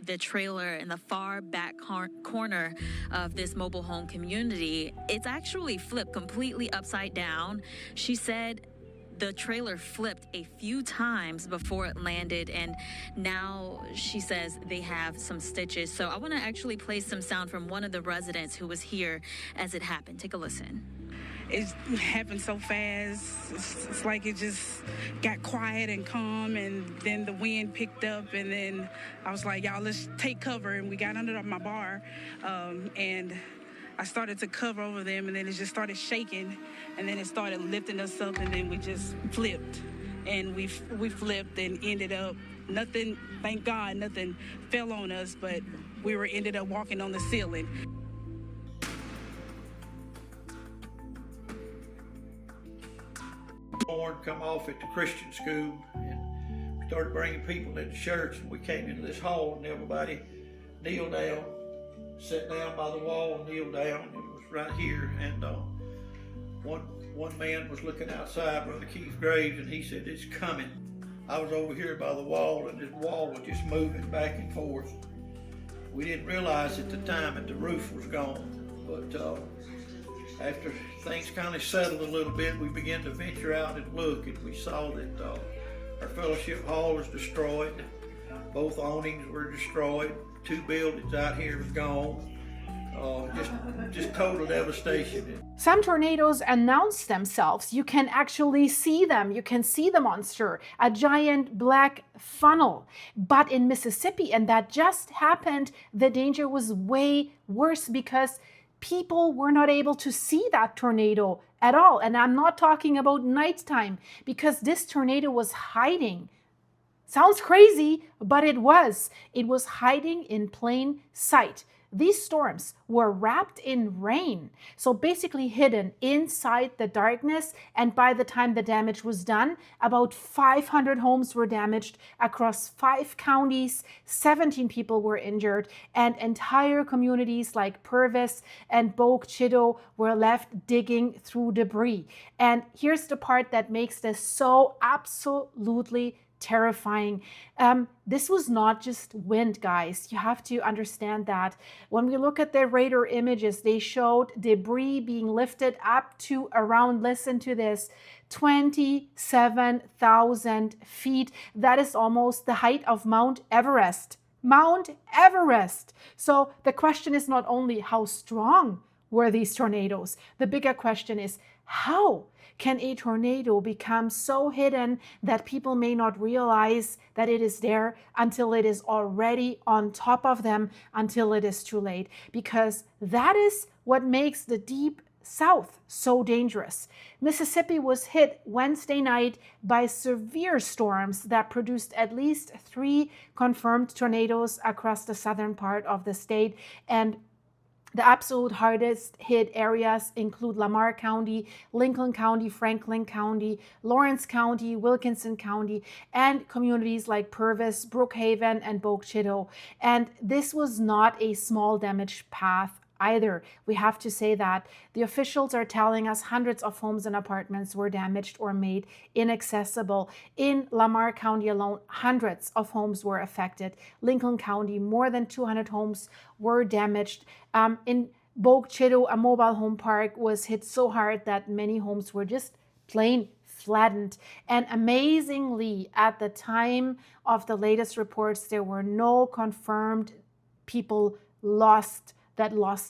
The trailer in the far back corner of this mobile home community, it's actually flipped completely upside down. She said the trailer flipped a few times before it landed, and now she says they have some stitches. So I want to actually play some sound from one of the residents who was here as it happened. Take a listen. It happened so fast. It's like it just got quiet and calm, and then the wind picked up, and then I was like, y'all, let's take cover, and we got under my bar, and I started to cover over them, and then it just started shaking, and then it started lifting us up, and then we just flipped, and we flipped and ended up, nothing, thank God, nothing fell on us, but we ended up walking on the ceiling. Come off at the Christian school, and we started bringing people into church, and we came into this hall, and everybody kneeled down, sat down by the wall and kneeled down. It was right here, and one man was looking outside, Brother Keith Graves, and he said, "It's coming." I was over here by the wall, and this wall was just moving back and forth. We didn't realize at the time that the roof was gone, but after things kind of settled a little bit, we began to venture out and look, and we saw that our fellowship hall was destroyed. Both awnings were destroyed. 2 buildings out here was gone. Just total devastation. Some tornadoes announce themselves. You can actually see them. You can see the monster, a giant black funnel. But in Mississippi, and that just happened, the danger was way worse because people were not able to see that tornado at all. And I'm not talking about nighttime, because this tornado was hiding. Sounds crazy, but it was. It was hiding in plain sight. These storms were wrapped in rain, so basically hidden inside the darkness. And by the time the damage was done, about 500 homes were damaged across 5 counties, 17 people were injured, and entire communities like Purvis and Bogue Chitto were left digging through debris. And here's the part that makes this so absolutely terrifying. This was not just wind, guys. You have to understand that. When we look at the radar images, they showed debris being lifted up to around, listen to this, 27,000 feet. That is almost the height of Mount Everest. Mount Everest. So the question is not only how strong were these tornadoes, the bigger question is how can a tornado become so hidden that people may not realize that it is there until it is already on top of them, until it is too late? Because that is what makes the deep South so dangerous. Mississippi was hit Wednesday night by severe storms that produced at least 3 confirmed tornadoes across the southern part of the state. And the absolute hardest hit areas include Lamar County, Lincoln County, Franklin County, Lawrence County, Wilkinson County, and communities like Purvis, Brookhaven, and Bogue Chitto. And this was not a small damage path either. We have to say that the officials are telling us hundreds of homes and apartments were damaged or made inaccessible. In Lamar County alone, hundreds of homes were affected. Lincoln County, more than 200 homes were damaged. In Bogue Chitto, a mobile home park was hit so hard that many homes were just plain flattened. And amazingly, at the time of the latest reports, there were no confirmed people lost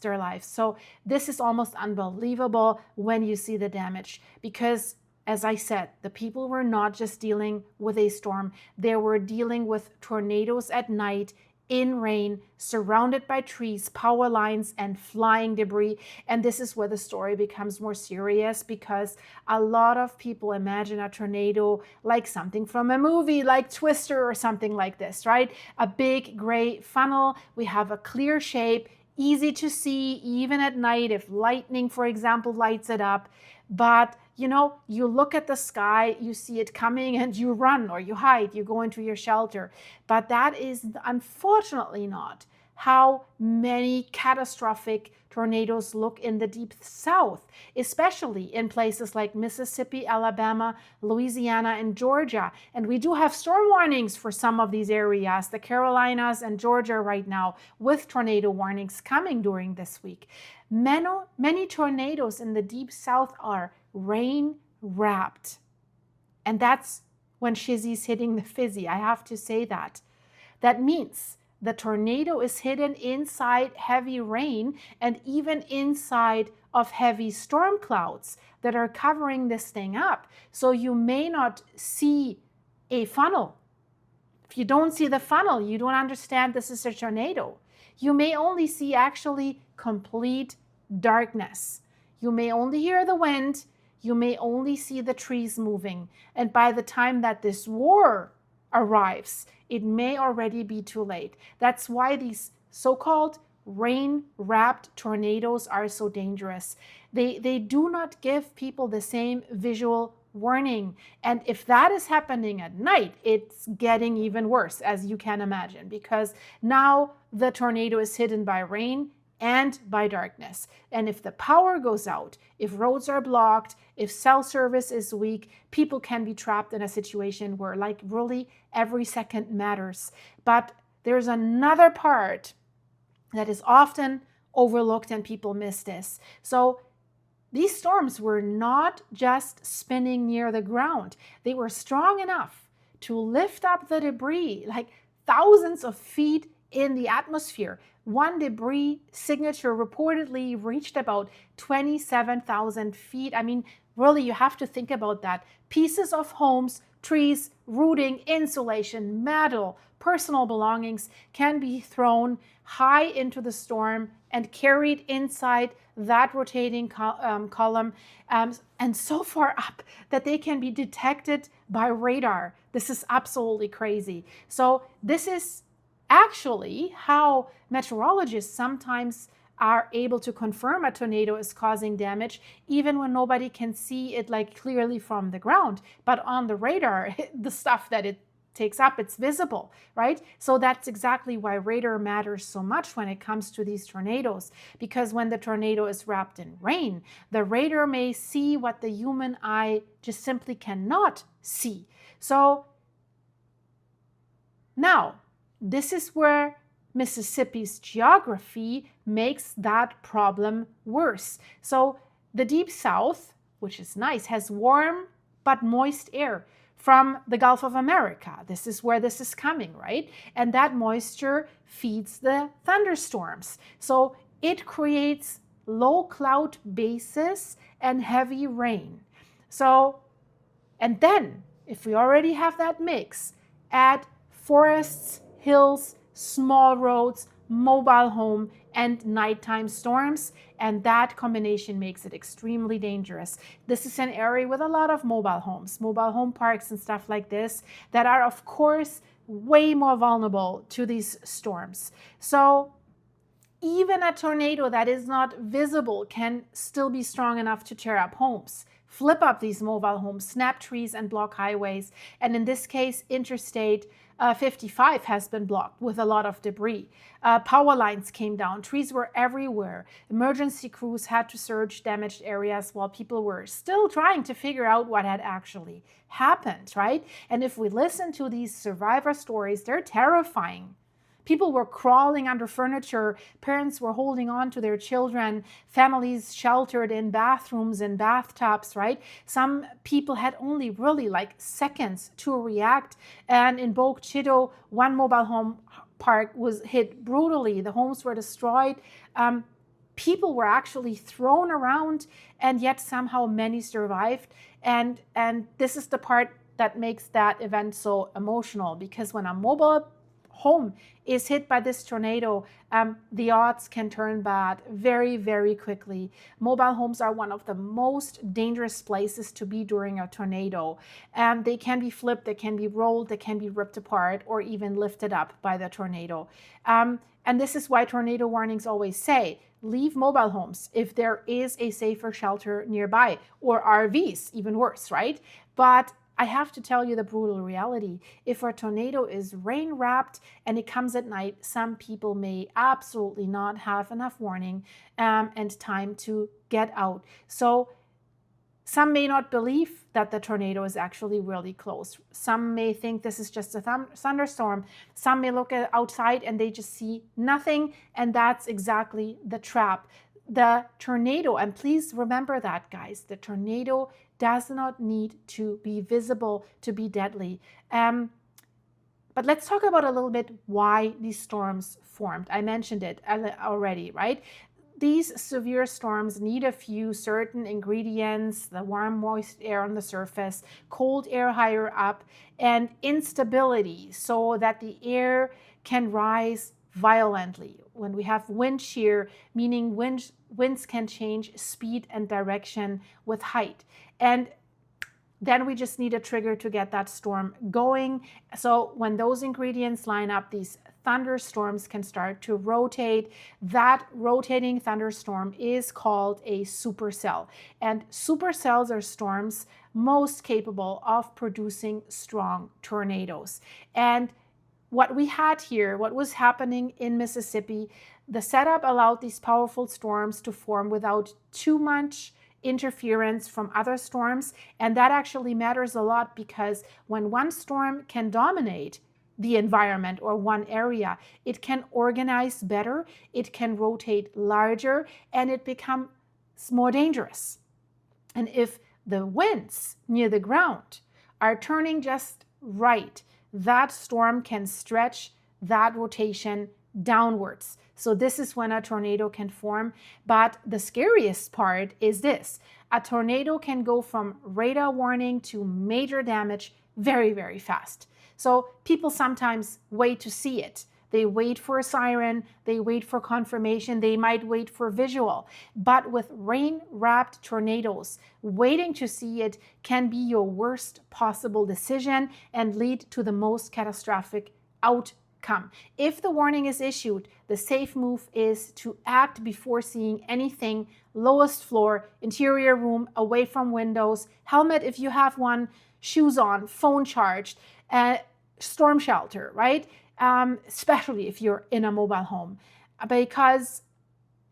their lives. So this is almost unbelievable when you see the damage, because as I said, the people were not just dealing with a storm, they were dealing with tornadoes at night, in rain, surrounded by trees, power lines, and flying debris. And this is where the story becomes more serious, because a lot of people imagine a tornado like something from a movie, like Twister or something like this, right? A big gray funnel. We have a clear shape, easy to see even at night if lightning, for example, lights it up. But you look at the sky, you see it coming, and you run or you hide, you go into your shelter. But that is unfortunately not how many catastrophic tornadoes look in the deep south, especially in places like Mississippi, Alabama, Louisiana, and Georgia. And we do have storm warnings for some of these areas, the Carolinas and Georgia right now, with tornado warnings coming during this week. Many tornadoes in the deep south are rain wrapped. And that's when Shizzy's hitting the fizzy. I have to say that. That means the tornado is hidden inside heavy rain and even inside of heavy storm clouds that are covering this thing up. So you may not see a funnel. If you don't see the funnel, you don't understand this is a tornado. You may only see actually complete darkness. You may only hear the wind. You may only see the trees moving. And by the time that this war arrives, it may already be too late. That's why these so-called rain-wrapped tornadoes are so dangerous. They do not give people the same visual warning. And if that is happening at night, it's getting even worse, as you can imagine, because now the tornado is hidden by rain and by darkness. And if the power goes out, if roads are blocked, if cell service is weak, people can be trapped in a situation where like really every second matters. But there's another part that is often overlooked and people miss this. So these storms were not just spinning near the ground. They were strong enough to lift up the debris like thousands of feet in the atmosphere. One debris signature reportedly reached about 27,000 feet. I mean, really, you have to think about that. Pieces of homes, trees, rooting, insulation, metal, personal belongings can be thrown high into the storm and carried inside that rotating column and so far up that they can be detected by radar. This is absolutely crazy. So this is actually how meteorologists sometimes are able to confirm a tornado is causing damage, even when nobody can see it like clearly from the ground. But on the radar, the stuff that it takes up, it's visible, right? So that's exactly why radar matters so much when it comes to these tornadoes, because when the tornado is wrapped in rain, the radar may see what the human eye just simply cannot see. So now, this is where Mississippi's geography makes that problem worse. So the Deep South, which is nice, has warm but moist air from the Gulf of America. This is where this is coming, right? And that moisture feeds the thunderstorms. So it creates low cloud bases and heavy rain. So, and then if we already have that mix, add forests, hills, small roads, mobile home, and nighttime storms, and that combination makes it extremely dangerous. This is an area with a lot of mobile homes, mobile home parks and stuff like this that are, of course, way more vulnerable to these storms. So even a tornado that is not visible can still be strong enough to tear up homes, flip up these mobile homes, snap trees, and block highways. And in this case, Interstate 55 has been blocked with a lot of debris. Power lines came down. Trees were everywhere. Emergency crews had to search damaged areas while people were still trying to figure out what had actually happened, right? And if we listen to these survivor stories, they're terrifying. People were crawling under furniture. Parents were holding on to their children. Families sheltered in bathrooms and bathtubs, right? Some people had only really like seconds to react. And in Bogue Chitto, one mobile home park was hit brutally. The homes were destroyed. People were actually thrown around, and yet somehow many survived. And this is the part that makes that event so emotional, because when a mobile home is hit by this tornado, the odds can turn bad very, very quickly. Mobile homes are one of the most dangerous places to be during a tornado. They can be flipped, they can be rolled, they can be ripped apart, or even lifted up by the tornado. And this is why tornado warnings always say, leave mobile homes if there is a safer shelter nearby, or RVs, even worse, right? But I have to tell you the brutal reality. If a tornado is rain wrapped and it comes at night, some people may absolutely not have enough warning and time to get out. So some may not believe that the tornado is actually really close. Some may think this is just a thunderstorm. Some may look outside and they just see nothing, and that's exactly the trap. The tornado, and please remember that, guys, the tornado does not need to be visible to be deadly. But let's talk about a little bit why these storms formed. I mentioned it already, right? These severe storms need a few certain ingredients: the warm, moist air on the surface, cold air higher up, and instability so that the air can rise violently. When we have wind shear, meaning winds can change speed and direction with height. And then we just need a trigger to get that storm going. So when those ingredients line up, these thunderstorms can start to rotate. That rotating thunderstorm is called a supercell. And supercells are storms most capable of producing strong tornadoes. And what we had here, what was happening in Mississippi, the setup allowed these powerful storms to form without too much interference from other storms. And that actually matters a lot, because when one storm can dominate the environment or one area, it can organize better, it can rotate larger, and it becomes more dangerous. And if the winds near the ground are turning just right, that storm can stretch that rotation downwards. So this is when a tornado can form. But the scariest part is this: a tornado can go from radar warning to major damage very, very fast. So people sometimes wait to see it. They wait for a siren, they wait for confirmation, they might wait for visual. But with rain-wrapped tornadoes, waiting to see it can be your worst possible decision and lead to the most catastrophic outcome. If the warning is issued, the safe move is to act before seeing anything. Lowest floor, interior room, away from windows, helmet if you have one, shoes on, phone charged, storm shelter, right? Especially if you're in a mobile home, because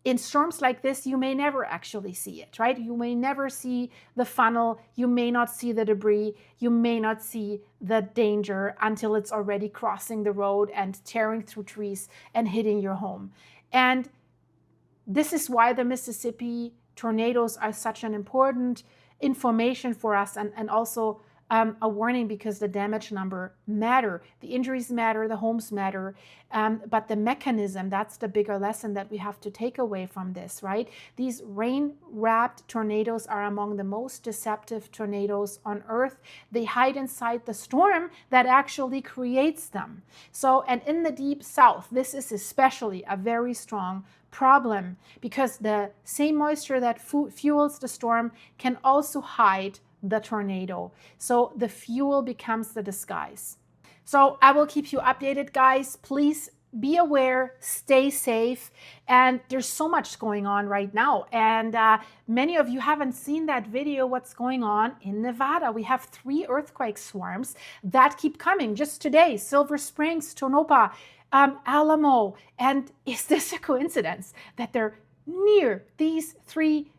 in storms like this, you may never actually see it, right? You may never see the funnel, you may not see the debris, you may not see the danger until it's already crossing the road and tearing through trees and hitting your home. And this is why the Mississippi tornadoes are such an important information for us, and also a warning, because the damage number matter, the injuries matter, the homes matter, but the mechanism, that's the bigger lesson that we have to take away from this, right? These rain-wrapped tornadoes are among the most deceptive tornadoes on Earth. They hide inside the storm that actually creates them. So, and in the deep South, this is especially a very strong problem, because the same moisture that fuels the storm can also hide the tornado. So the fuel becomes the disguise. So I will keep you updated, guys. Please be aware, stay safe. And there's so much going on right now. And many of you haven't seen that video, what's going on in Nevada. We have 3 earthquake swarms that keep coming. Just today, Silver Springs, Tonopah, Alamo. And is this a coincidence that they're near these 3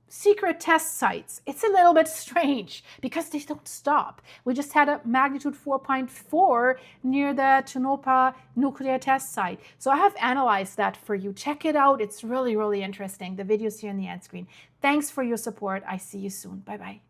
secret test sites? It's a little bit strange because they don't stop. We just had a magnitude 4.4 near the Tonopah nuclear test site. So I have analyzed that for you. Check it out. It's really, really interesting. The video's here on the end screen. Thanks for your support. I see you soon. Bye-bye.